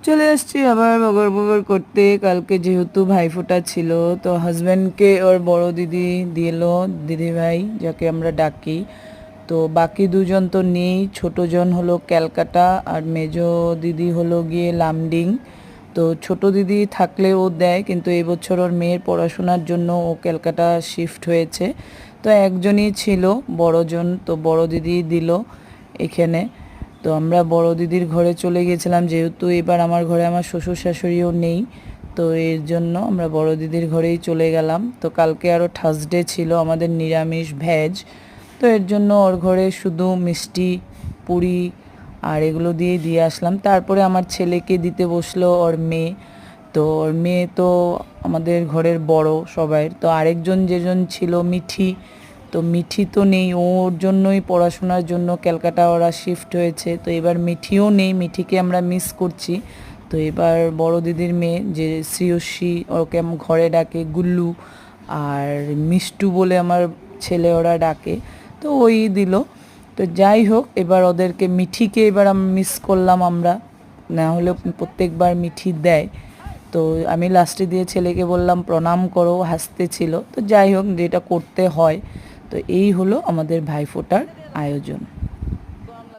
চলে আসছি আবার বগর বগর করতে। কালকে যেহেতু ভাইফোঁটা ছিল, তো হাজব্যান্ডকে ওর বড় দিদি দিল, দিদি ভাই যাকে আমরা ডাকি। তো বাকি দুজন তো নেই, ছোটজন হলো ক্যালকাটা আর মেজো দিদি হলো গিয়ে লামডিং। তো ছোট দিদি থাকলে ও দেয়, কিন্তু এবছর ওর মেয়ের পড়াশোনার জন্য ও ক্যালকাটা শিফট হয়েছে। তো একজনই ছিল বড়জন, তো বড় দিদি দিল এখানে। তো আমরা বড় দিদির ঘরে চলে গেছিলাম, যেহেতু এবার আমার ঘরে আমার শ্বশুর শাশুড়িও নেই, তো এর জন্য আমরা বড় দিদির ঘরেই চলে গেলাম। তো কালকে আরও থার্সডে ছিল আমাদের নিরামিষ ভেজ, তো এর জন্য ওর ঘরে শুধু মিষ্টি পুরি আর এগুলো দিয়েই দিয়ে আসলাম। তারপরে আমার ছেলেকে দিতে বসলো ওর মেয়ে। তো ওর মেয়ে তো আমাদের ঘরের বড় সবাই। তো আরেকজন যেজন ছিল মিঠি, তো মিঠি তো নেই, ওর জন্যই পড়াশোনার জন্য ক্যালকাটা ওরা শিফট হয়েছে। তো এবার মিঠিও নেই, মিঠিকে আমরা মিস করছি। তো এবার বড় দিদির মেয়ে যে শ্রীয়সী, ওকে ঘরে ডাকে গুল্লু, আর মিষ্টু বলে আমার ছেলে ওরা ডাকে, তো ওই দিল। তো যাই হোক, এবার ওদেরকে মিঠিকে এবার মিস করলাম আমরা, না হলে প্রত্যেকবার মিঠি দেয়। তো আমি লাস্টে দিয়ে ছেলেকে বললাম প্রণাম করো, হাসতেছিল। তো যাই হোক, যেটা করতে হয়। তো এই হলো আমাদের ভাইফোঁটার আয়োজন।